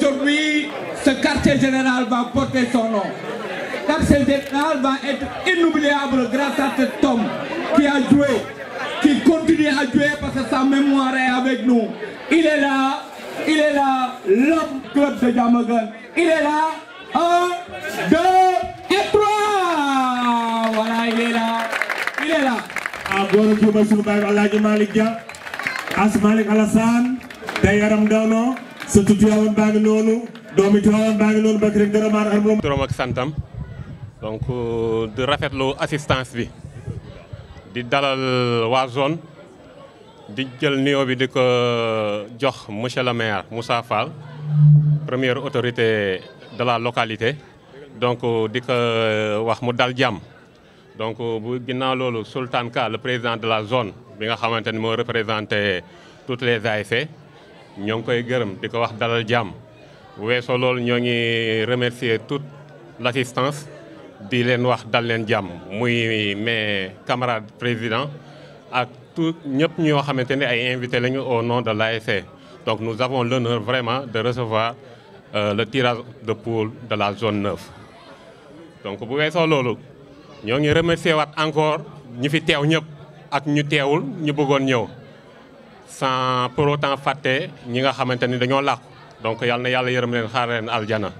aujourd'hui, ce quartier général va porter son nom. Le quartier général va être inoubliable grâce à cet homme qui a joué, qui continue à jouer parce que sa mémoire est avec nous. Il est là, l'homme club de Diamaguène. Il est là, 1, 2 et 3. Voilà, il est là. Goro Touba sunu baay Alaaji Malick Dia As Malick Alassane day yaram dawno surtout Tiwaawan baa ngi noonu doomi Tiwaawan baa ngi noonu ba rek dara maar ar turam ak santam donc di rafetlu assistance bi di dalal waa zone di jël nuyoo bi di ko jox monsieur le maire Moussa Fall première autorité de la localité donc di ko wax mu dal jàmm. donc bu ginnaaw loolu Sultan Ka le président de la zone bi nga xamante ni moo représenté toutes les ASC ñoo ngi koy gërëm di ko wax dalal jàmm bu weesoo loolu ñoo ngi remercier toute l'assistance di leen wax dal leen jàmm muy mes camarades présidents ak tout ñëpp ñoo xamante ni ay invités lañu au nom de l'ASC. donc nous avons l'honneur vraiment de recevoir le tirage de poule de la zone 9 donc bu weesoo loolu ñoo ngi remercier waat encore ñi fi teew ñëpp ak ñu teewul ñu bëggoon ñëw sans pour autant fàtte ñi nga xamante ni dañoo làqu donc yal na yàlla yërëm leen xaar leen aljana.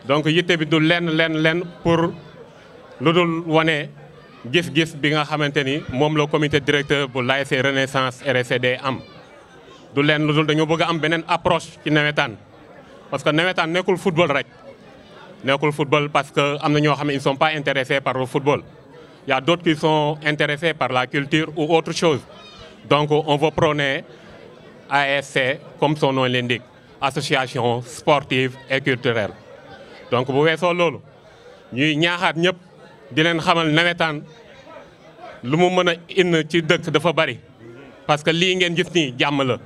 donc yitte bi du lenn pour lu dul wane gis-gis bi nga xamante ni moom la comité directeur bu l'ASC Renaissance RSCD am. du lenn lu dul dañoo bëgg a am beneen approche ci nawetaan parce que nawetaan nekkul football rek. nekkul football parce que am na ñoo xam ne ils ne sont pas intéressés par le football. Il y a d'autres qui sont intéressés par la culture ou autre chose. Donc on va prôner ASC comme son nom l'indique, association sportive et culturelle. donc bu weesoo loolu ñuy ñaaxaat ñëpp di leen xamal nawetaan lu mu mën a indi ci dëkk dafa bari parce que lii ngeen gis nii jàmm la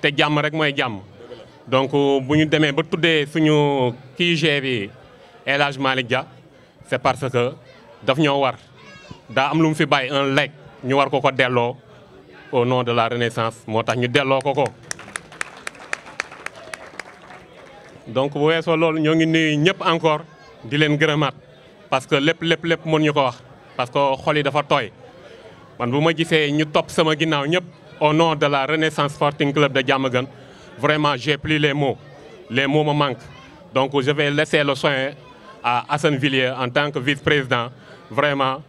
te jàmm rek mooy jàmm. donc bu ñu demee ba tuddee suñu QG bi El Hadj Malick Dia c'est parce que daf ñoo war daa am lu mu fi bàyyi un legs ñu war ko delloo au nom de la Renaissance moo tax ñu delloo ko. donc bu weesoo loolu ñoo ngi nuyu ñëpp encore di leen gërëmaat parce que lépp mën ñu ko wax parce que xol yi dafa tooy man bu ma gisee ñu topp sama ginnaaw ñëpp au nom de la Renaissance Sporting Club de Diamaguène vraiment j'ai plus les mots me manquent. donc je vais laisser le soin à Assane Villiers en tant que vice-président vraiment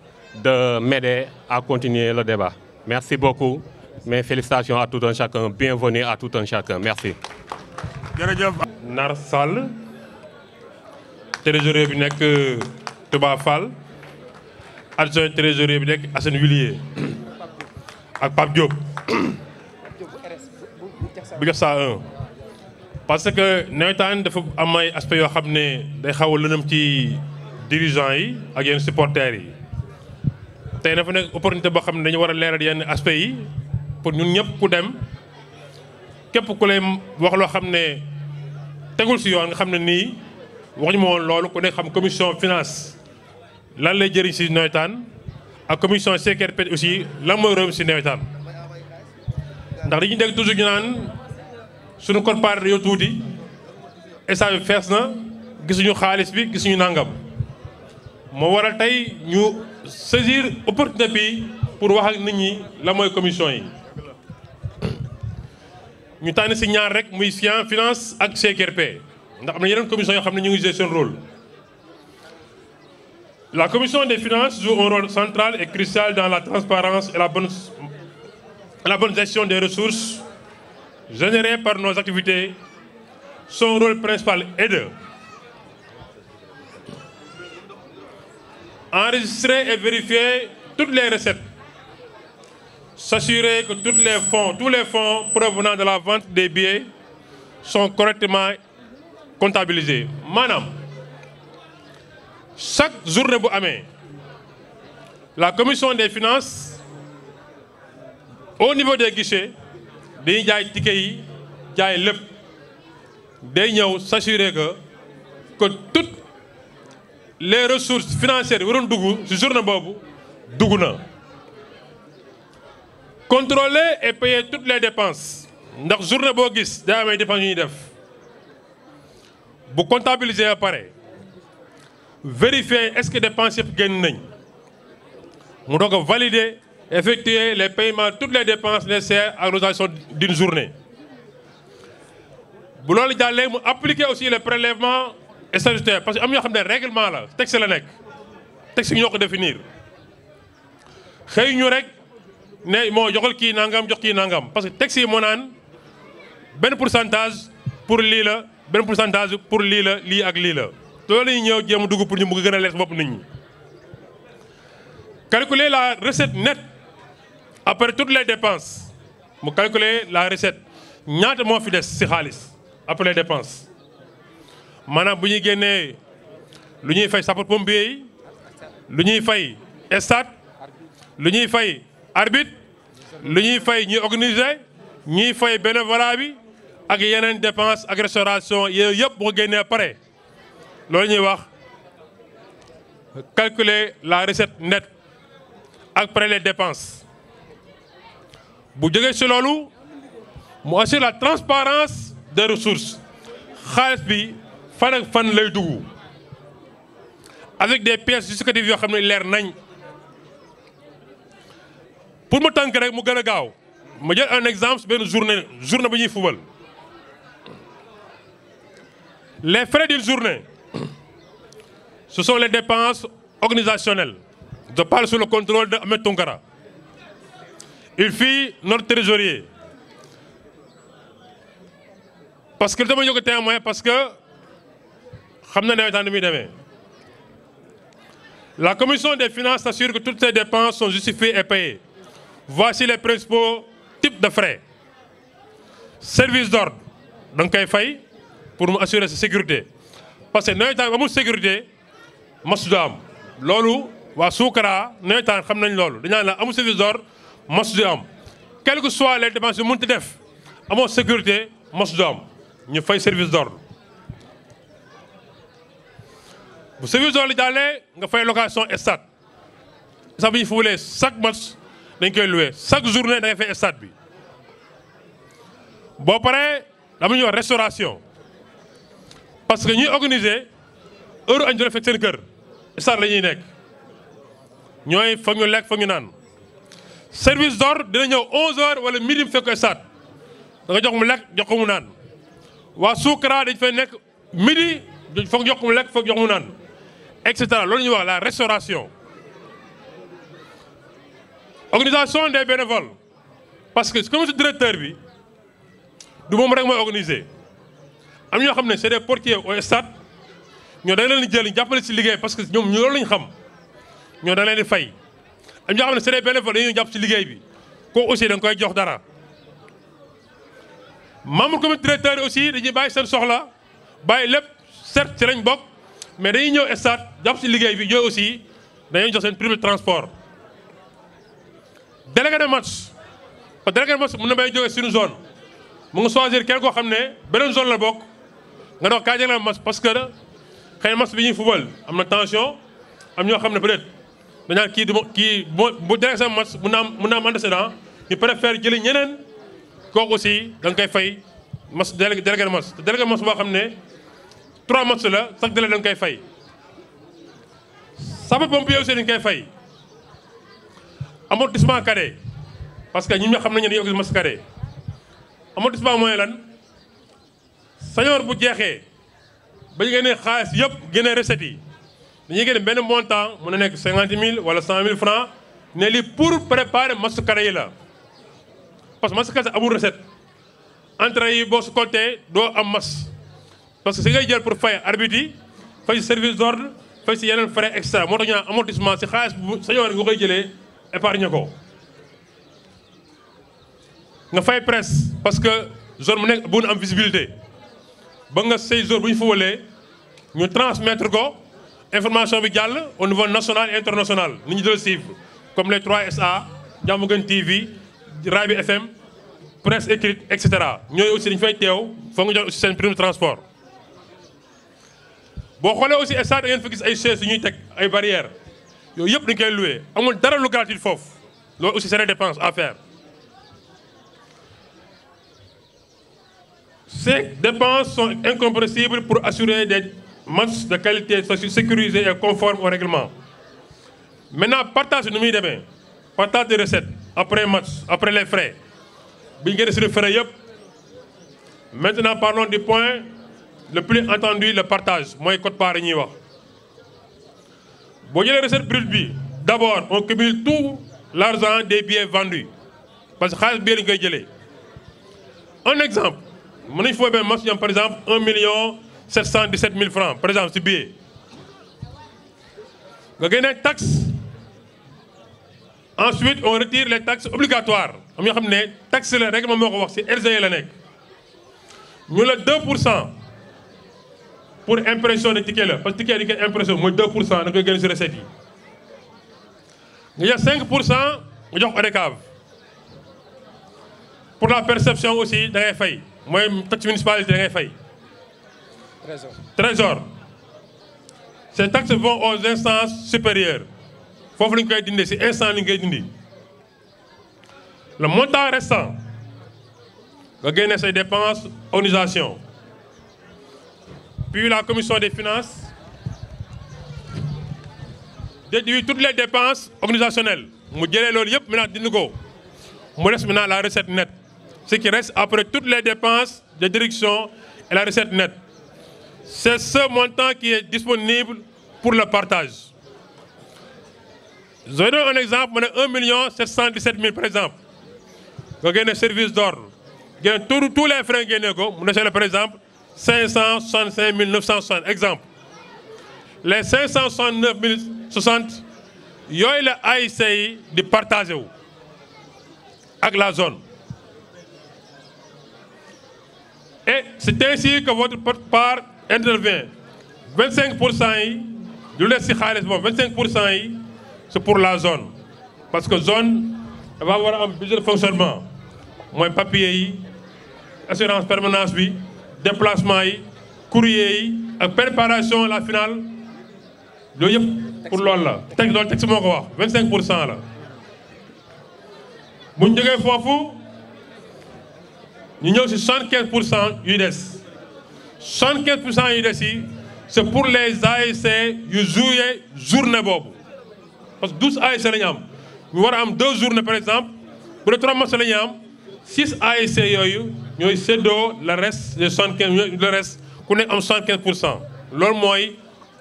de m'aider à continuer le débat. Merci beaucoup. Mes félicitations à tout un chacun. Bienvenue à tout un chacun. Merci. jërëjëf. Nar Sall trésorier bi nekk Touba Fall adjoint trésorier bi nekk Assane Villiers ak Pape Diop bu jox saa 1 parce que nawetaan dafa am ay aspects yoo xam ne day xaw a lëndëm ci dirigeants yi ak yenn supporters yi tey dafa nekk opportunité boo xam ne dañu war a leeral yenn aspects yi pour ñun ñëpp ku dem képp ku lay wax loo xam ne tegul si yoon nga xam ne nii waxuñu ma woon loolu ku nekk xam commission finance lan lay jëriñ si nawetaan ak commission CRP aussi lan mooy réew si nawetaan ndax dañuy dégg toujours ñu naan suñu code part yow tuuti état bi fees na gisuñu xaalis bi gisuñu nangam moo waral tey ñu saisir opportunité bi pour wax ak nit ñi la mooy commission yi ñu tànn si ñaar rek muy finance ak CRP ndax am na yeneen commission yoo xam ne ñu ngi jouer seen rôle. La commission des finances joue un rôle central et crucial dans la transparence et la bonne gestion des ressources générées par nos activités. Son rôle principal est de enregistrer et vérifier toutes les recettes, s'assurer que tous les fonds provenant de la vente des billets sont correctement comptabilisés. Maanaam chaque journée bu amee la commission des finances au niveau des guichets dañuy jaay ticket yi jaay lépp day ñëw s'assurer que toutes les ressources financières yi waroon dugg ci journée boobu dugg na. Contrôler et payer toutes les dépenses ndax journée boo gis day amay dépenses yu ñuy def bu comptabiliser ba pare vérifier est-ce que dépenses yëpp génn nañ mu doog a valider effectuer les paiements toutes les dépenses nécessaires à l'organisation d'une journée. bu loolu jàllee mu appliquer aussi les prélèvements statutaires parce que am yoo xam ne règlement la texte la nekk texte yi ñoo ko définir xëy ñu rek ne moo joxal kii nangam jox kii nangam parce que texte yi moo naan benn pourcentage pour lii la benn pourcentage pour lii la lii ak lii la loolu la ñuy ñëw jéem a dugg pour ñu mu gën a leer bopp nit ñi. Calculer la recette nette après toutes les dépenses mu calculer la recette ñaata moo fi des ci xaalis après les dépenses maanaam bu ñuy génnee lu ñuy fay sapeurs-pompiers yi lu ñuy fay stade lu ñuy fay arbitre lu ñuy fay ñuy organiser ñuy fay bénévolat bi ak yeneen dépenses ak restauration yooyu yëpp boo génnee pare loolu ñuy wax calculer la recette nette après les dépenses bu jógee ci loolu mu assurer la transparence des ressources xaalis bi fan ak fan lay dugg avec des pièces justificatives yoo xam ne leer nañ pour mu tànk rek mu gën a gaaw ma jël un exemple benn journée bu ñuy fubal les frais d'une journée ce sont les dépenses organisationnelles je parle sous le contrôle de Ahmed Tounkara il fit notre trésorier parce que dama jóg témoin parce que xam na nawetaan ni muy demee la commission des finances s'assure que toutes ces dépenses sont justifiées et payées. Voici les principaux types de frais. Service d'ordre da nga koy fay pour mu assurer sa sécurité parce que nawetaan amul sécurité mas du am loolu waa Soukara nawetaan xam nañ loolu dañu naan la amul service d'ordre mas du am quelles que soient les dépenses yu mënti def amoo sécurité mas du am ñu fay service d'ordre. bu service d'ordre jàllee nga fay location stade sax bu ñu fuulee chaque match dañ koy loué chaque journée da ngay fay stade bi boo paree dama ñuy wax restauration parce que ñuy organiser heure añ dina fekk seen kër stade la ñuy nekk ñooy foog ñu lekk foog ñu naan service d'ordre dina ñëw 11h wala midi mu fekk ko stade da nga jox mu lekk jox ko mu naan waa Soukara dañ fay nekk midi foog jox mu lekk foog jox mu naan et cetera loolu ñuy wax la restauration. Organisation des bénévoles parce que comme si directeur bi du moom rek mooy organiser am ñoo xam ne c'est des portiers au stade ñoo da leen di jël jàppale ci liggéey parce que ñoom loolu lañ xam ñoo da leen di fay am ñoo xam ne c'est des bénévoles dañuy jàpp ci liggéey bi kooku aussi da nga koy jox dara. membre comité directeur yi aussi dañuy bàyyi seen soxla bàyyi lépp certes ci lañ bokk mais dañuy ñëw stade jàpp ci liggéey bi ñooy aussi dañuy jox seen prime de transport. délégué de match parce que délégué de match mën na may jógee suñu zone mu nga choisir kenn koo xam ne beneen zone la bokk nga dox kaa jëlee match parce que xëy na match bi ñuy fubal am na tension am ñoo xam ne peut-être dañaan kii du ma kii bu délégué sama match mun na am antécédent ñu préfère jëli ñeneen kooku aussi da nga koy fay match délégué de match te délégué de match boo xam ne 3 match la chaque délégué da nga koy fay sapeurs-pompiers aussi dañ koy fay. amortissement cadet parce que ñun ñoo xam nañu ne dañuy organiser cadet amortissement mooy lan sañoor bu jeexee ba ñu génnee xaalis yëpp génnee recettes yi dañuy génne benn montant mën na nekk 50 000 wala 100 000 francs ne lii pour préparer match cadet yi la parce que match cadet amul recette entrée yi boo su compté doo am match parce que si ngay jël pour fay arbitre yi fay service d'ordre fay si yeneen frais extra moo tax ñu naan amortissement si xaalis bu sañoor nga koy jëlee. épargne ko nga fay presse parce que zone mu nekk bu am visibilité ba nga say zone bu ñu fubalee ñu transmettre ko information bi jàll au niveau national et international nit ñi doon suivre comme les 3SA Diamaguène TV Rabi FM presse écrite et cetera ñooyu aussi dañu fay teew foog nga jox aussi seen prime de transport. boo xoolee aussi stade da ngeen fa gis ay chaises yu ñuy teg ay barrières. yooyu yëpp dañ koy loué amul dara lu gratuit foofu loolu aussi c'est des dépenses à faire Ces dépenses sont incompressibles pour assurer des matchs de qualité sécurisés et conformes au règlement. Maintenant, partage de nous demain, partage des recettes, après match, après les frais. Maintenant, parlons du point le plus entendu, le partage. Moi, je ne sais pas. Si les recettes brutes, d'abord, on cumule tout l'argent des billets vendus. Parce que les billets sont gelés. Un exemple, il faut un match, par exemple, 1 717 000 francs, par exemple, ce billet. Vous avez une taxe. Ensuite, on retire les taxes obligatoires. On a les taxes, le règlement, c'est RZE. Nous avons 2% pour impression de ticket. Parce que le ticket est impression, moi 2%, nous avons gagné sur recette. Il y a 5%, nous avons RECAV. Pour la perception aussi, nous avons fait. Moi, taxe municipale, nous avons fait. Trésor. Ces taxes vont aux instances supérieures. Il faut que nous ayons ces instances. Le montant restant, vous gagnez ces dépenses, organisation. Puis la commission des finances déduit toutes les dépenses organisationnelles. Nous avons maintenant la recette nette. Ce qui reste après toutes les dépenses de direction et la recette nette. C'est ce montant qui est disponible pour le partage. Je vais donner un exemple, 1 717 000 par exemple. Vous avez un service d'ordre. Tous les frais que par exemple 565 960. Exemple. Les 569 060, il y a le AICI de partager avec la zone. Et c'est ainsi que votre part intervient. 25%, 25%, c'est pour la zone. Parce que la zone va avoir un budget de fonctionnement. Moins papier, assurance permanence, déplacement, courrier, préparation à la finale. Pour l'OLA. 25%. Là. Nous avons 75% UDES. 75% UDES, c'est pour les ASC qui jouent journée. Parce que 12 ASC, nous avons 2 journées par exemple. Pour les 3 matchs, 6 ASC, nous avons le reste, le reste, nous avons 75%. L'autre moyen,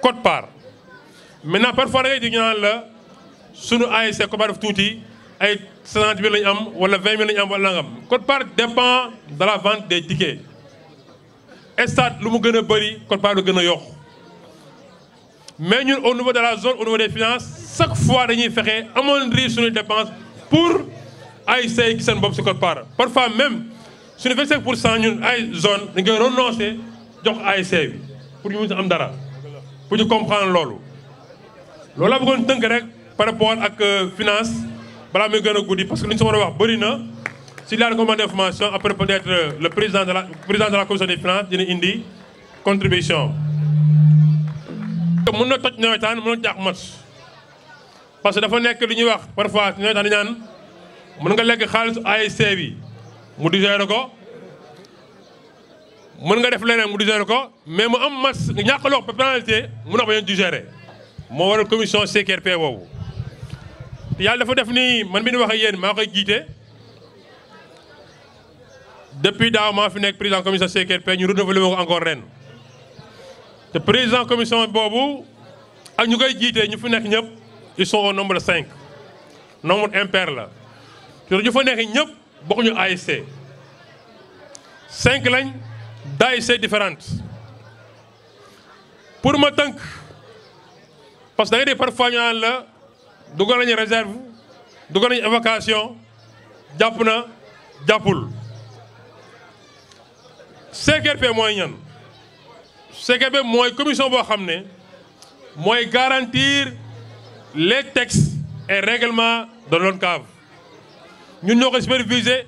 code part. Maintenant, parfois, nous avons sur nos ASC, comme tout dit, 70 000 ou 20 000 le code part dépend de la vente des tickets. Et ça, nous avons le code part de yok. Mais nous, au niveau de la zone, au niveau des finances, chaque fois, nous faisons amondrir sur les dépenses pour AIC qui sont ce code part. Parfois même, sur les 25%, nous avons zone, nous avons renoncé à AIC pour nous amdara, pour nous comprendre l'olo. L'olo, nous avons par rapport à la finance, parce que nous sommes voir s'il y a recommandé d'information, après peut-être le président de la commission des finances, il y a une contribution. Nous avons match. Parce que dafa nek li ñuy wax parfois ñoy tan ñaan mën nga légg xaaliss ASC bi mu digérer ko mën nga def leneen mu digérer ko mais mu am match ñak lo pénalité mu na bañ digérer mo waral commission CKRP bobu yalla dafa def ni man mi ni wax ak yeen ma koy jité depuis daaw ma fi nek président commission CKRP ñu renouveler ko encore ren le président de la commission bobu ak ñu koy jité ñu fi nek ñep ils sont au nombre de 5 nombre impair là ñu fa nek ñep bokku ñu ASC 5 lañ d'ASC différentes pour ma tank parce que da ngay parfois ñaan la dugal nañu réserve dugal nañu évacuation japp na jappul CKRP moy ñan CKRP mooy commission boo xam ne mooy garantir les textes et règlements de l'ONCAV ñun ñoo ko superviser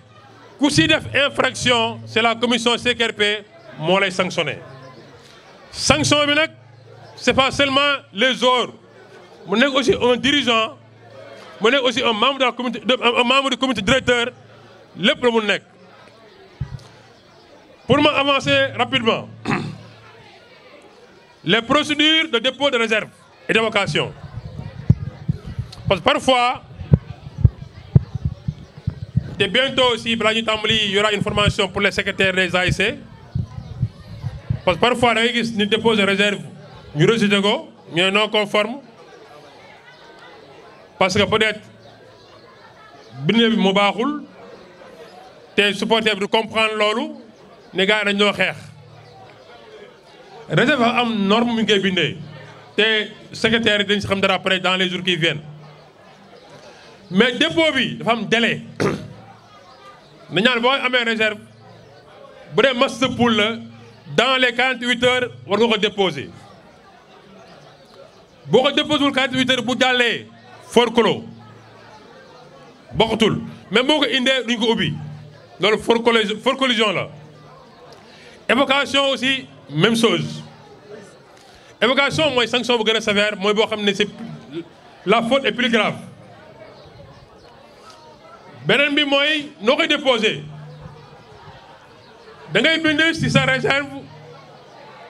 ku si def infraction c'est la commission CKRP moo lay sanctionner sanction bi nag c'est pas seulement les autres mu nekk aussi un dirigeant mu nekk aussi un membre de la comité un membre du comité directeur lépp la mu nekk Pour m'avancer rapidement, les procédures de dépôt de réserve et d'évocation. Parce que parfois, et bientôt aussi, il y aura une formation pour les secrétaires des AIC. Parce que parfois, nous déposons des réserves, nous rejetons, nous sommes non conformes. Parce que peut-être, nous avons des supporters pour comprendre l'eau, les gars, nous avons fait. Réserve a une norme qui est bindée. Les secrétaires dañ si xam dara après dans les jours qui viennent. Mais dépôt bi dafa am délai. Nous avons une réserve. Si vous master pool la dans les 48 heures, vous devez déposer. Si vous déposez les 48 heures, vous allez fort clos. Beaucoup. Même si vous avez une obi. Donc, fort collision là. Évocation aussi, même chose. Évocation, moi, sanction vous gagner sévère, moi, la faute est plus grave. Benen bi moy noo déposer da ngay bind ci sa réserve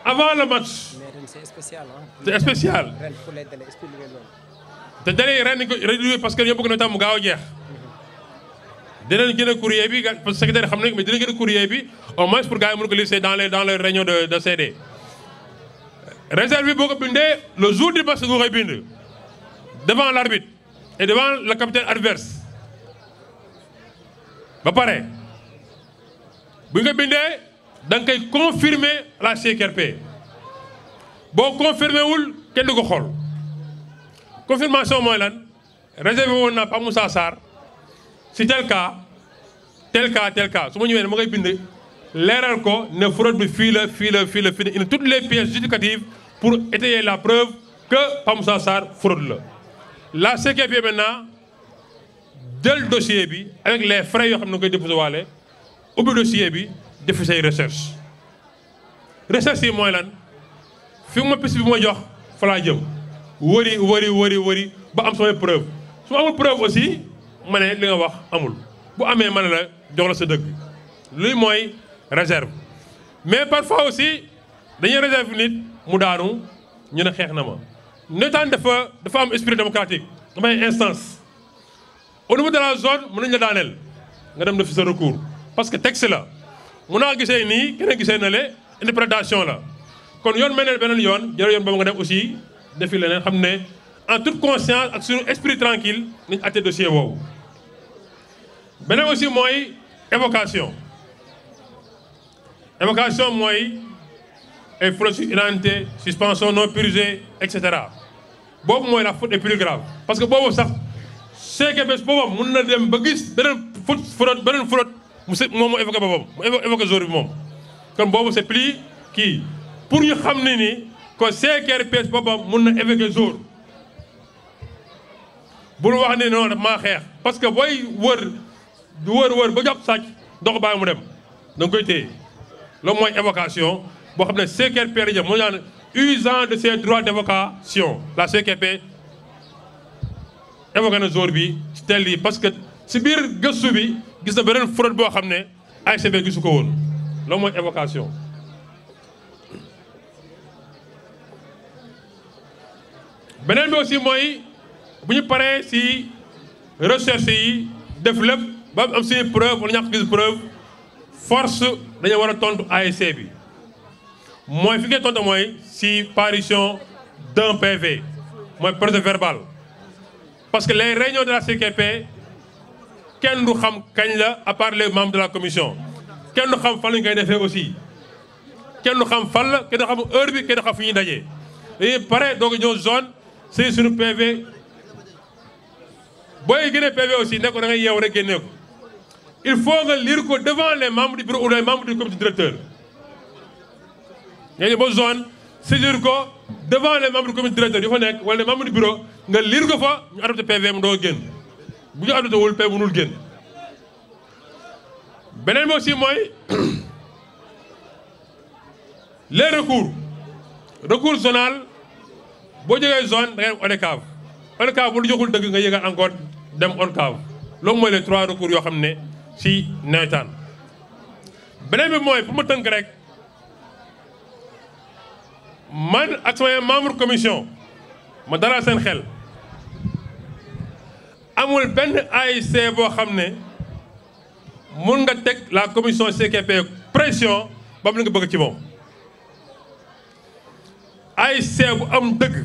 avant le match. Mais c'est spécial hein. C'est spécial. Ren pour les délais expliquer loolu. Te délai ren ko réduire parce que ñoo bëgg na tam mu gaaw jeex. Dinañ gën a courrier bi parce que secrétaire xam nañ mais dinañ gën a courrier bi au moins pour gars yi mën ko lisser dans les réunions de CD. Réserve bi boko bindé le jour du match nga koy bind devant l'arbitre et devant le capitaine adverse. Ba pare bu nga bindee da nga koy confirmer la CQRP boo confirmé wul kenn du ko xool confirmation mooy lan réservé woon naa Pape Moussa Sarr si tel cas su ma ñëwee ne ma ngay bind leeral ko ne fraude bi fii la indi toutes les pièces justificatives pour étayer la preuve que Pape Moussa Sarr fraude la CQRP maintenant jël dossier bi avec les frais yoo xam ne koy déposé waale ubbi dossier bi def say recherche yi mooy lan fi ma piste bi ma jox fa laa jëm wëri ba am samay preuve su ma amul preuve aussi ma ne li nga wax amul bu amee ma ne la jox la sa dëgg luy mooy réserve mais parfois aussi dañuy réserve nit mu daanu ñu ne xeex na ma netaan dafa am esprit démocratique damay instance au niveau de la zone mën nañu la daaneel nga dem def sa recours parce que texte la mun naa gisee nii keneen gisee na le interprétation la kon yoon mel ne beneen yoon jël yoon boobu nga dem aussi defi leneen xam ne en toute conscience ak suñu esprit tranquille nañ àtte dossier woowu. beneen aussi mooy évocation mooy ay fraude sur identité suspension non purgée et cetera boobu mooy la faute est plus grave parce que boobu sax. CQRP boobam mun na dem ba gis beneen fraude moom mu évoqué boobam mu évoqué jour bi moom kon boobu c'est plus kii pour ñu xam ne ni que CQRP boobam mun na évoqué jour bul wax ne non maa xeex parce que booy wër ba jàpp sàcc dox bàyyi mu dem da nga koy téye loolu mooy évocation boo xam ne CQRP la moo ñaan usant de ses droits d'évocation la CQRP évoqué na jour bi ci tel yi parce que si biir gëstu bi gis na beneen fraude boo xam ne AICB gisu ko woon loolu mooy évocation. beneen bi aussi mooy bu ñu paree si recherche yi def lépp ba am suñu preuve wala ñàkk gis preuve force dañu war a tontu AIC bi mooy fi ngay tontu mooy si parution d'un PV mooy procès verbal. Parce que les réunions de la CQRP, kenn du xam kañ la à part les membres de la commission kenn du xam fan la ñu koy defee aussi kenn du xam fan la kenn du xam heure bi kenn du xam fu ñuy dajee dañuy pare doog a ñëw zone c'est suñu PV booy génnee PV aussi ne ko da ngay yeew rek génnee ko il faut nga lire ko devant les membres du bureau ou les membres du comité directeur nga ñëw ba zone saisir ko devant les membres du comité directeur yu fa nekk wala les membres du bureau nga lire ko fa ñu adopté PV mu doo génn bu ñu adopté wul PV mënul génn beneen bi aussi mooy les recours zonal boo jógee zone da ngay ODCAV bu lu joxul dëgg nga yëgal encore dem ODCAV loolu mooy les 3 recours yoo xam ne si nawetaan beneen bi mooy pour ma tënk rek man ak samay membre commission ma dalal seen xel amul benn ASC boo xam ne mun nga teg la commission CKP pression ba mu nga bëgg ci moom ASC bu am dëgg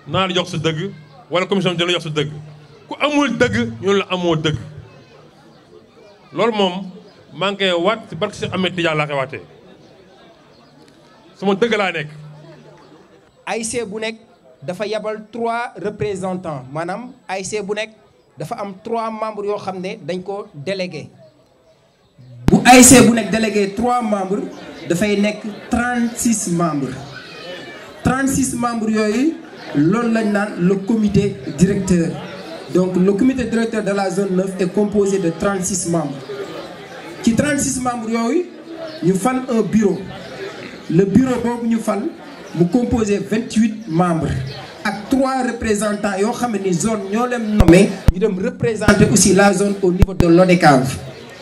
naa la jox sa dëgg wala commission dina la jox sa dëgg ku amul dëgg ñun la amoo dëgg loolu moom maa ngi koy waat ci barke si Ahmed Tidiane laa koy waatee sama dëgg laa nekk. ASC bu nekk dafa yabal 3 représentants maanaam ASC bu nekk dafa am 3 membres yoo xam ne dañ ko délégué. bu ASC bu nekk délégué 3 membres dafay nekk 36 membres 36 membres yooyu loolu lañ naan le comité directeur donc le comité directeur de la zone 9 est composé de 36 membres ci 36 membres yooyu ñu fal un bureau le bureau boobu ñu fal mu composé 28 membres ak 3 représentants yoo xam ne ni zone ñoo leen nommé ñu dem représenter aussi la zone au niveau de l'ODCAV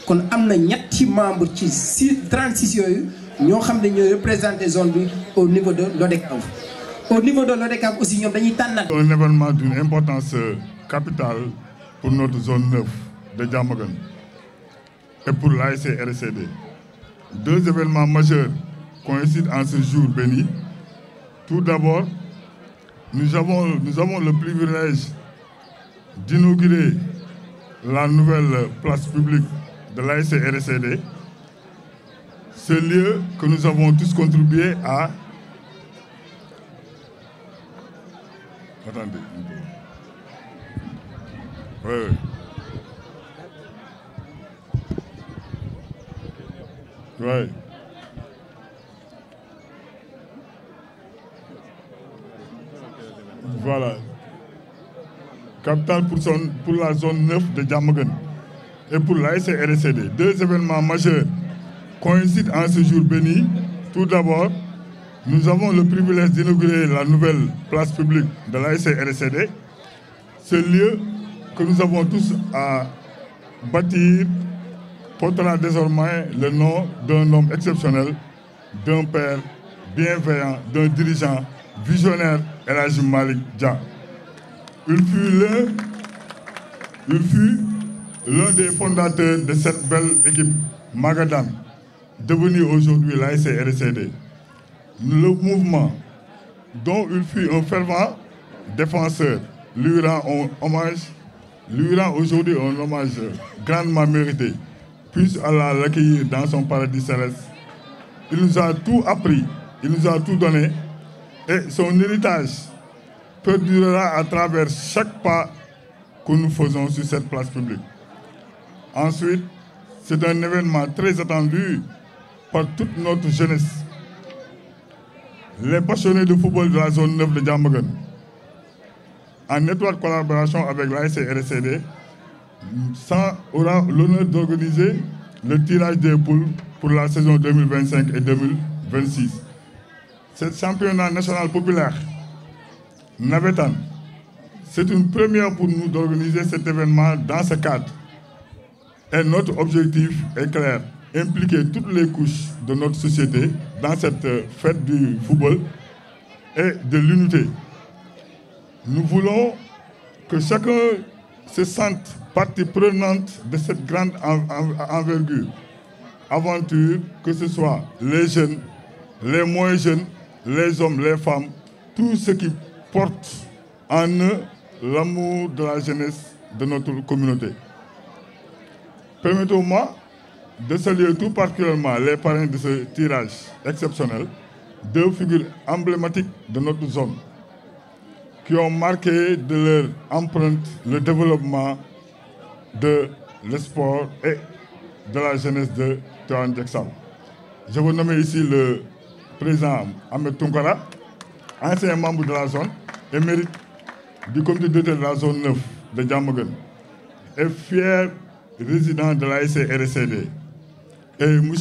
kon am na ñetti membres ci 36 yooyu ñoo xam ne ñooy représenter zone bi au niveau de l'ODCAV au niveau de l'ODCAV aussi ñoom dañuy tànnat. Un événement d'une importance capitale pour notre zone 9 de Diamaguène et pour l'ASC RSCD. 2 événements majeurs coïncident en ce jour béni. Tout d'abord, nous avons le privilège d'inaugurer la nouvelle place publique de l'ASC RSCD, ce lieu que nous avons tous contribué à... Attendez. Oui. Oui. Voilà. Capitale pour la zone 9 de Diamaguène et pour l'ASC RSCD. 2 événements majeurs coïncident en ce jour béni. Tout d'abord, nous avons le privilège d'inaugurer la nouvelle place publique de l'ASC RSCD. Ce lieu que nous avons tous à bâtir portera désormais le nom d'un homme exceptionnel, d'un père bienveillant, d'un dirigeant visionnaire, El Hadji Malick Dia. Il fut l'un des fondateurs de cette belle équipe Magadam, devenue aujourd'hui l'ASC RSCD. Le mouvement dont il fut un fervent défenseur lui rend aujourd'hui un hommage grandement mérité. Puisse Allah l'accueillir dans son paradis céleste. Il nous a tout appris, il nous a tout donné et son héritage perdurera à travers chaque pas que nous faisons sur cette place publique. Ensuite, c'est un événement très attendu par toute notre jeunesse. Les passionnés de football de la zone 9 de Diamaguène, en étroite collaboration avec l'ASC RSCD, aura l'honneur d'organiser le tirage des poules pour la saison 2025 et 2026. Ce championnat national populaire navétane, c'est une première pour nous d'organiser cet événement dans ce cadre. Et notre objectif est clair, impliquer toutes les couches de notre société dans cette fête du football et de l'unité. Nous voulons que chacun se sente partie prenante de cette grande envergure, aventure, que ce soit les jeunes, les moins jeunes, les hommes, les femmes, tous ceux qui portent en eux l'amour de la jeunesse de notre communauté. Permettez-moi de saluer tout particulièrement les parrains de ce tirage exceptionnel, 2 figures emblématiques de notre zone, qui ont marqué de leur empreinte le développement de l'esport et de la jeunesse de Tivaouane Diacksao. Je vous nomme ici le président Ahmed Tounkara, ancien membre de la zone, émérite du comité directeur de la zone 9 de Diamaguène, et fier résident de l'ASC RSCD. Et M.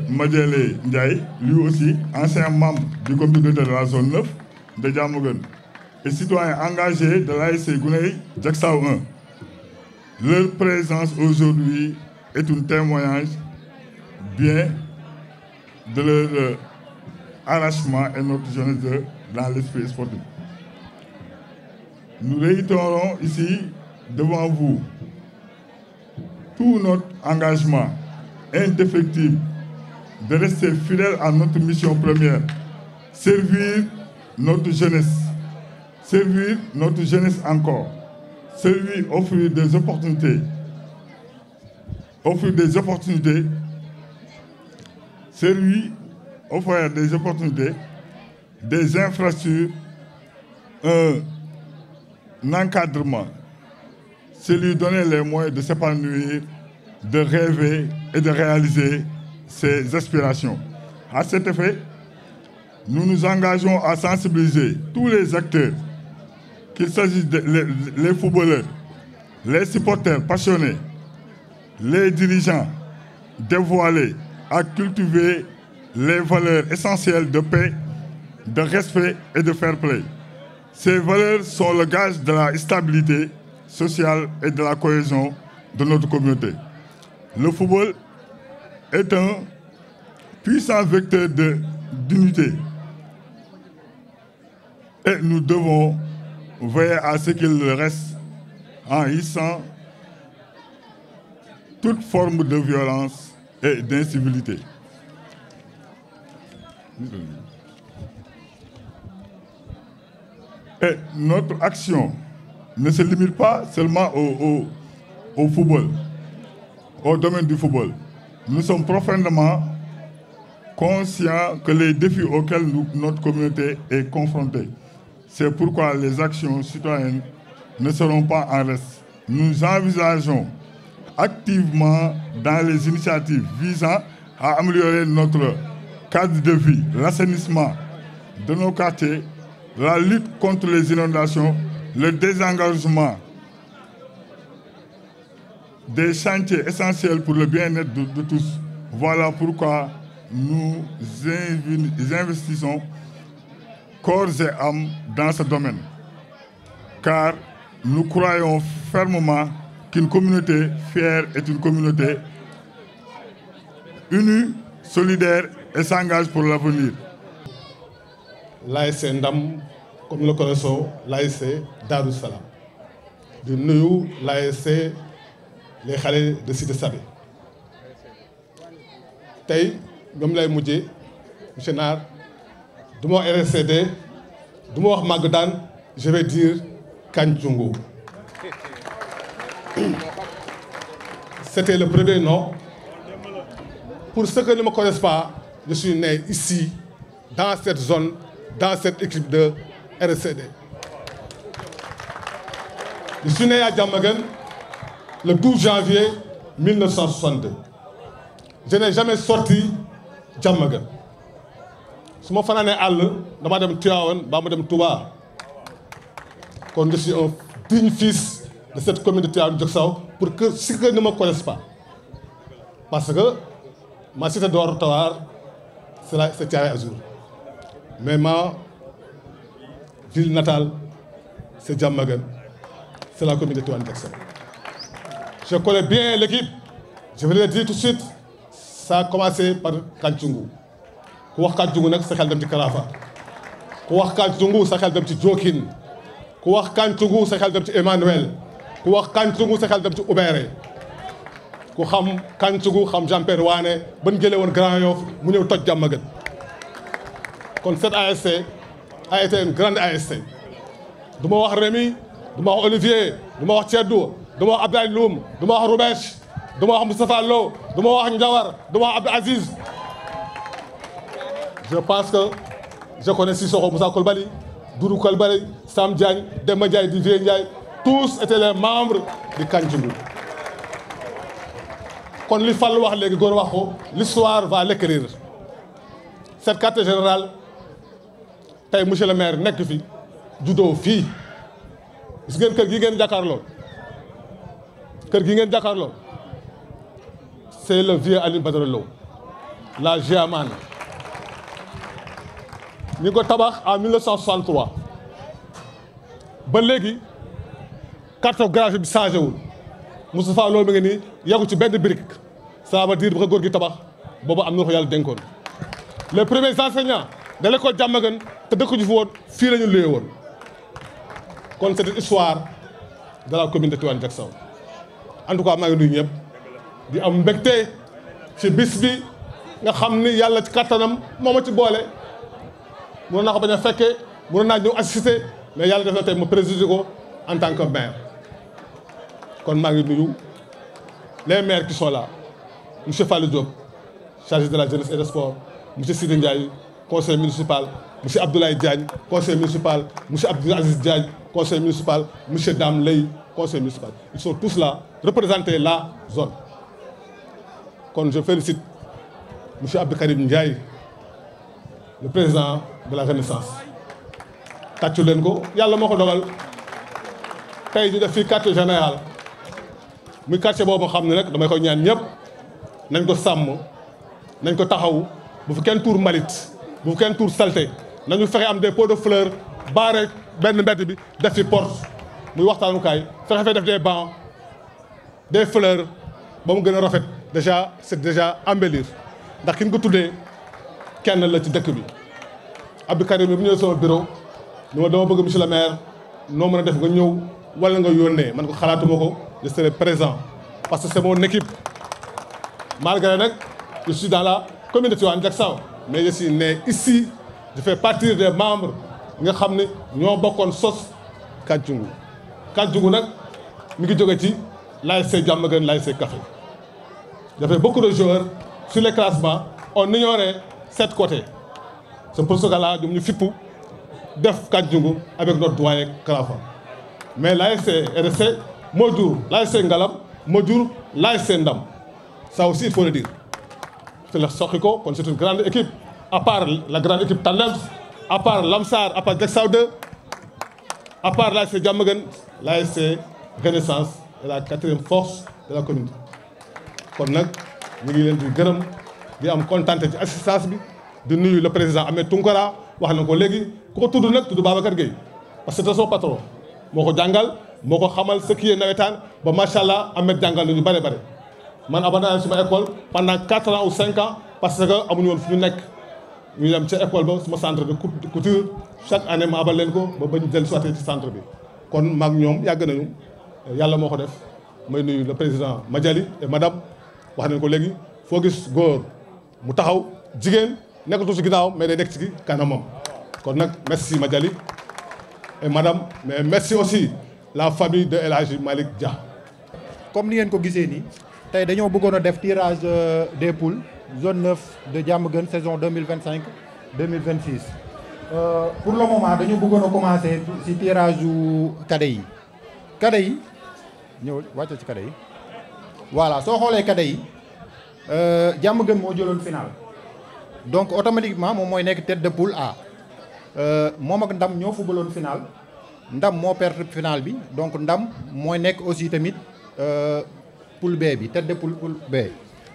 Madiele Ndiaye, lui aussi, ancien membre du comité directeur de la zone 9 de Diamaguène, et citoyen engagé de l'ASC Gounay Diacksao 1. Leur présence aujourd'hui est un témoignage bien de leur arrachement et notre jeunesse dans l'esprit sportif. Nous réitérons ici devant vous tout notre engagement indéfectible de rester fidèle à notre mission première, servir notre jeunesse encore, offrir des opportunités, offrir des infrastructures, un encadrement, c'est lui donner les moyens de s'épanouir, de rêver et de réaliser ses aspirations. À cet effet, nous nous engageons à sensibiliser tous les acteurs, qu'il s'agisse des footballeurs, les supporters passionnés, les dirigeants dévoilés, à cultiver les valeurs essentielles de paix, de respect et de fair play. Ces valeurs sont le gage de la stabilité sociale et de la cohésion de notre communauté. Le football est un puissant vecteur d'unité et nous devons veiller à ce qu'il reste en hissant toute forme de violence et d'incivilité. Et notre action ne se limite pas seulement au football, au domaine du football. Nous sommes profondément conscients que les défis auxquels notre communauté est confrontée. C'est pourquoi les actions citoyennes ne seront pas en reste. Nous envisageons activement dans les initiatives visant à améliorer notre cadre de vie, l'assainissement de nos quartiers, la lutte contre les inondations, le désengagement des chantiers essentiels pour le bien-être de tous. Voilà pourquoi nous investissons corps et âme dans ce domaine. Car nous croyons fermement qu'une communauté fière est une communauté unie, solidaire et s'engage pour l'avenir. L'ASC Ndam, comme nous le connaissons, l'ASC Darou Salam. De nous, l'ASC les Khalé de Cité Sabé. Tay, comme l'a dit, M. Nar, de mon RSCD, de mon Magadan, je vais dire Kanchungu. C'était le premier nom. Pour ceux qui ne me connaissent pas, je suis né ici, dans cette zone, dans cette équipe de RSCD. Je suis né à Djamagan le 12 janvier 1962. Je n'ai jamais sorti Djamagan. Si je suis né à Halle, je suis Tiawan, je suis Touba. Je suis un digne fils de cette commune de Tiawan pour que ceux qui ne me connaissent pas. Parce que ma cité d'Or-Tawar, c'est Tiawan Azur. Mais ma ville natale, c'est Djamagan. C'est la commune de Tiawan Jackson. Je connais bien l'équipe. Je vais le dire tout de suite. Ça a commencé par Kanchungu. Ku wax Kanchungu nag sa xel dem ci Karafa. Ku wax Kanchungu sa xel dem ci Jokin. Ku wax Kanchungu sa xel dem ci Emmanuel. Ku wax Kanchungu sa xel dem ci Oubéré. Ku xam Kanchungu xam Jean-Pierre Waane ban jëlee woon Grand Yoff mu ñëw toj Diamaguène. Kon cette ASC a été une grande ASC. Du ma wax Rémi, du ma wax Olivier, du ma wax Thiedou, du ma wax Abdoulaye Loum, du ma wax Roubèche, du ma wax Moustapha Lo, du ma wax Ndiawar, du ma wax Abdou Aziz. Je pense que je connais Sissoko Moussa Kolbali, Doudou Kolbali, Sam Diagne, Demba Ndiaye, Didier Ndiaye, tous étaient les membres du Kanchungu. Quand l'histoire va l'écrire. Cette carte générale, monsieur le maire, n'est que fille, judo fille. Est-ce que c'est le vieux Ali Badrelo, la Géamane. Nous avons tabac en 1963. Balégui, cartographie de Saint-Jean. Moustapha Lo, il y a une brique. Ça veut dire que le tabac, Boba Amnou Royal Denkon. les premiers enseignants de l'école Diamaguène te dëkk ju fi woon fii la ñu luye woon kon c'est une histoire de la commune de Tivaouane Diacksao en tout cas maa ngi nuyu ñëpp di am mbégte ci bis bi nga xam ni yàlla ci kattanam moo ma ci boole mënoon naa ko bañ a fekkee mënoon naa ñëw assister mais yàlla def na tey ma présider ko en tant que maire kon maa ngi nuyu les maires qui sont là monsieur Fallou Diop chargé de la jeunesse et des sports monsieur Sidi Ndiaye conseil municipal monsieur Abdoulaye Diagne conseil municipal monsieur Abdou Aziz Diagne conseil municipal monsieur Dame Ley conseil municipal ils sont tous là représenter la zone kon je félicite monsieur Abdou Karim Ndiaye le président de la Renaissance tàccu leen ko yàlla moo ko dogal tey ñu def fii quartier général muy quartier boobu xam ne nag damay koy ñaan ñëpp nañ ko sàmm nañ ko taxaw bu fi kenn tuur mbalit bu fi kenn tuur saleté nañu fexe am des pots de fleurs baare benn mbedd bi def fi porte muy waxtaanukaay fexe fee def des bancs des fleurs ba mu gën a rafet déjà c'est déjà embellir ndax ki ñu ko tuddee kenn la ci dëkk bi Abdou Karim bi bu ñëwee sama bureau ni ma dama bëgg monsieur le maire noo mën a def nga ñëw wala nga yónnee man ko xalaatuma ko je serai présent parce que c'est mon équipe malgré nag je suis dans la commune de Tivaouane Diacksao mais je suis né ici je fais partie des membres nga xam ne ñoo bokkoon sos Kànjungu Kànjungu nag mi ngi jóge ci l'ASC Diamaguène l'ASC Café y avait beaucoup de joueurs sur les classements on ignorait cette côté c'est pour ce que là ñoom ñu fippu def Kànjungu avec notre doyen Kalafa mais l'ASC RSC moo jur l'ASC Ngalam moo jur l'ASC Ndam ça aussi il faut le dire c'est la soqi ko kon c'est une grande équipe à part la grande équipe Tandem à part Lamsar à part Diacksao 2 à part l'ASC Diamaguène l'ASC Renaissance est la quatrième force de la commune kon nag ñu ngi leen di gërëm di am kontaante ci assistance bi di nuyu le président Ahmed Tounkara wax na ko léegi ku ko tudd nag tudd Babacar Gueye parce que c'est son patron moo ko jàngal moo ko xamal ce qui est nawetaan ba macha allah Ahmed jàngal na ñu bare bare man abandonné suma école pendant 4 ans ou 5 ans parce que amuñu woon fu ñu nekk ñu dem ca école ba suma centre de couture chaque année ma abal leen ko ba bañ dellu soit ci centre bi kon maag ñoom yàgg nañu yàlla moo ko def may nuyu le président Madiali et madame wax nañ ko léegi foo gis góor mu taxaw jigéen nekkatu ci ginnaaw mais day nekk ci kanamam kon nag merci Madiali et madame mais merci aussi la famille de El Hadji Malick Dia. comme ni ngeen ko gisee nii tey dañoo bëggoon a def tirage des poules zone 9 de Diamaguène saison 2025 2026 pour le moment dañu bëggoon a commencer ci tirage yu cadet yi ñëw wàcce ci cadet yi voilà soo xoolee cadet yi Diamaguène moo jëloon final donc automatiquement moom mooy nekk tête de poule A moom ak Ndam ñoo footballoon final Ndam moo perdre final bi donc Ndam mooy nekk aussi tamit poule B bi tête de poule B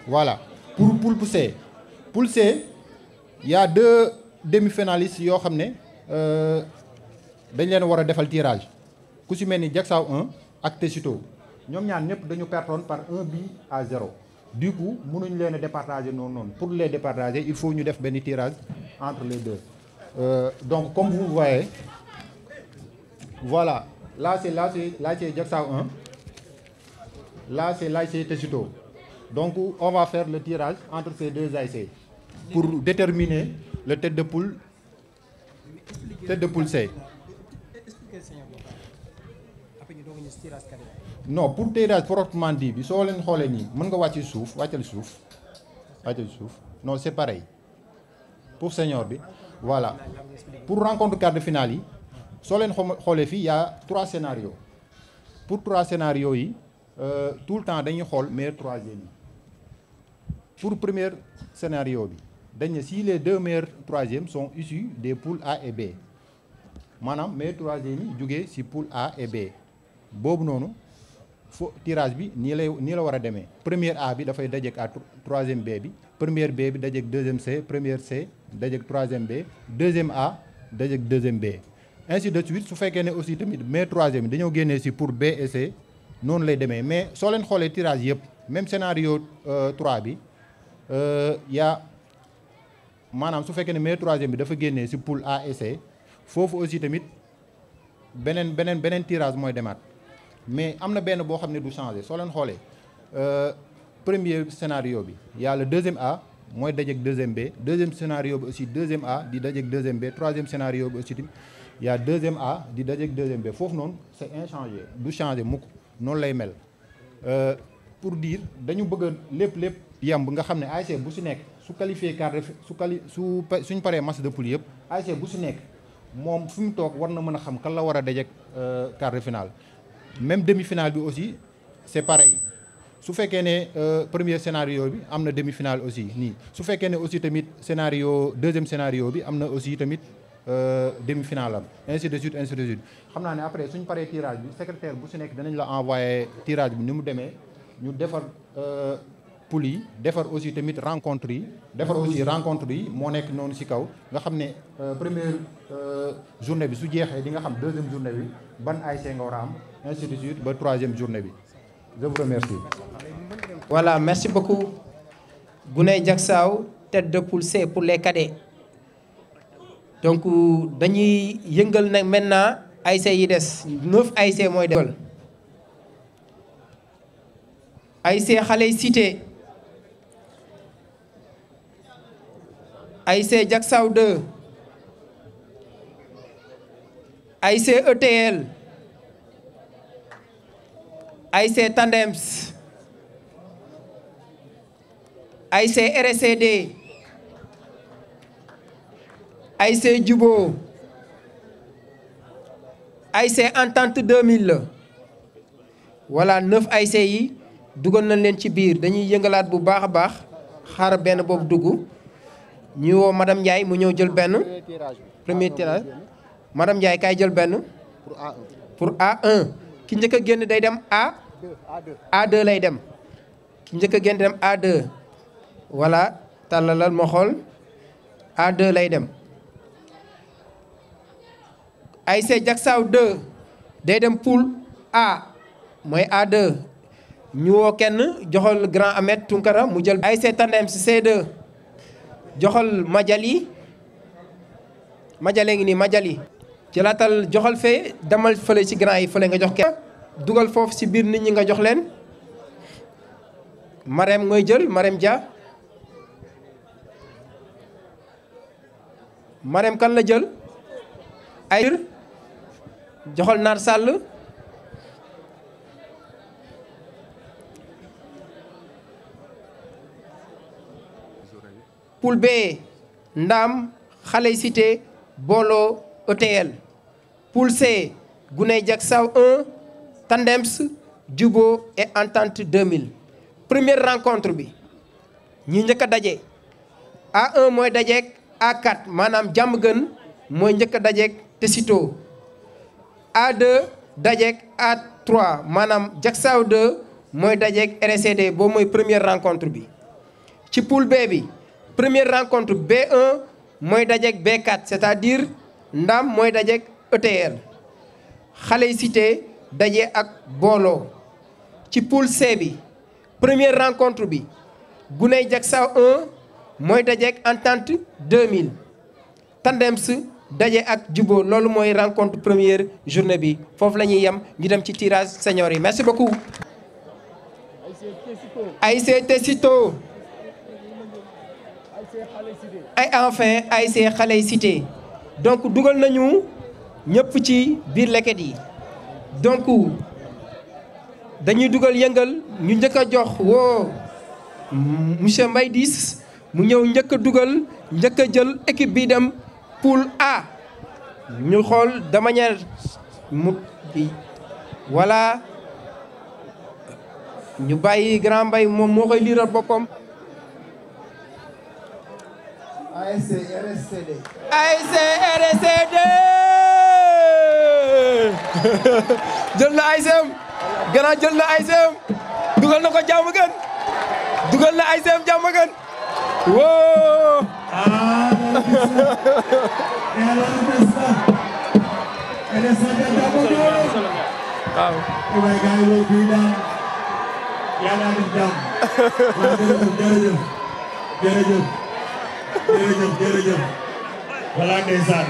voilà pour poule C. Poule C y a 2 demi-finalistes yoo xam ne dañ leen war a defal tirage ku ci mel ni Diacksao 1 ak Tesito ñoom ñaar ñëpp dañu pertoon par 1-0 du coup mënuñ leen a départager noonu pour les départager il faut ñu def benn tirage entre les deux donc comme vous voyez voilà là c'est l'ASC Diacksao 1 là c'est l'ASC Tesito donc on va faire le tirage entre ces deux ASC pour déterminer le tête de poule C. non pour tirage proprement dit bi soo leen xoolee nii mën nga wàcc suuf wàccal suuf non c'est pareil pour senior bi voilà pour rencontre quart de finale yi soo leen xoolee fii y a 3 scénarios pour 3 scénarios yi tout le temps dañuy xool meilleur troisième yi pour premier scénario bi dañ ne si les 2 meilleurs troisièmes sont issus des poules A et B maanaam meilleur troisième yi jógee ci poule A et B boobu noonu fo tirage bi nii la war a demee première A bi dafay dajeek à troisième B bi première B bi dajeek deuxième C première C dajeek troisième B deuxième A dajeek deuxième B ainsi de suite su fekkee ne aussi tamit meilleur troisième yi dañoo génnee ci pour B et C noonu lay demee mais soo leen xoolee tirage yëpp même scénario 3 bi y a maanaam su fekkee ne meilleur troisième bi dafa génnee ci poule A et C foofu aussi tamit beneen tirage mooy demaat mais am na benn boo xam ne du changer soo leen xoolee premier scénario bi y a le deuxième A mooy dajeek deuxième B deuxième scénario bi aussi deuxième A di dajeek deuxième B troisième scénario bi aussi tamit y a deuxième A di dajeek deuxième B foofu noonu c'est inchangé du changer mukk noonu lay mel pour dire dañu bëgg a lépp yemb nga xam ne ASC bu si nekk su qualifié suñ paree match de poule yëpp ASC bu si nekk moom fi mu toog war na mën a xam kan la war a dajeek quart de finale même demi-finale bi aussi c'est pareil su fekkee ne premier scénario bi am na demi-finale aussi nii su fekkee ne aussi tamit deuxième scénario bi am na aussi tamit demi-finale am ainsi de suite xam naa ne après suñ paree tirage bi secrétaire bu si nekk danañ la envoyer tirage bi ni mu demee ñu defar poule yi defar aussi tamit rencontre yi moo nekk noonu ci kaw nga xam ne première journée bi su jeexee di nga xam deuxième journée bi ban ASC nga war a am ainsi de suite ba troisième journée bi je vous remercie. Voilà, merci beaucoup. Guney Diacksao, tête de poule C pour les cadets. Donc dañuy yëngal nag maintenant ASC yi des 9 ASC mooy defal ASC Xaley Cité, ASC Diacksao 2, ASC ETL, ASC Tandems, ASC RSCD, ASC Jubo, ASC Entente 2000 voilà 9 ASC yi dugal nañ leen ci biir dañuy yëngalaat bu baax a baax xaar benn boobu dugg ñu woo madame Ndiaye mu ñëw jël benn premier tirage madame Ndiaye kaay jël benn pour A1 ki njëkk a génn day dem A2 lay dem ki njëkk a génn dem A2 voilà tàllalal ma xool A2 lay dem ASC Diacksao 2 day dem poule A mooy A2 ñu woo kenn joxal grand Ahmed Tunkara mu jël ASC Tandems C2 joxal Majali ngi nii Majali jëlaatal joxal fee demal fële ci grand yi fële nga jox kenn dugal foofu ci biir nit ñi nga jox leen Marème mooy jël Marème Dia Marème kan la jël ay joxal Naar Sall poule B Ndam Xaley Cité Bolo ETL poule C Guney Diacksao 1 Tandems Jubo et Entente 2000 première rencontre bi ñi njëkk a daje A1 mooy dajeek A4 maanaam Diamaguène mooy njëkk a dajeek Tessito A2 dajeek A3 maanaam Diacksao 2 mooy dajeek RSCD boobu mooy première rencontre bi ci poule B bi première rencontre B1 mooy dajeek B4 c'est-à-dire Ndam mooy dajeek ETL Xaley Cité daje ak Bolo ci poule C bi première rencontre bi Guney Diacksao 1 mooy dajeek Entente 2000 Tandems daje ak Jubo loolu mooy rencontre première journée bi foofu la ñuy yem ñu dem ci tirage senior yi merci beaucoup. ASC Tessito ay enfin ASC Xaley Cité donc dugal nañu ñëpp ci biir leket yi donc dañuy dugal yëngal ñu njëkk a jox woo monsieur Mbaye Diis mu ñëw njëkk a dugal njëkk a jël équipe bi dem poule A ñu xool de manière mu voilà ñu bàyyi grand Mbaye moom moo koy liiral boppam. ASC RSCD. ASC RSCD jël na ASM gannaaw jël na ASM dugal na ko Diamaguène dugal na ASM Diamaguène woo. waaw. jërëjëf voilà ndeysaan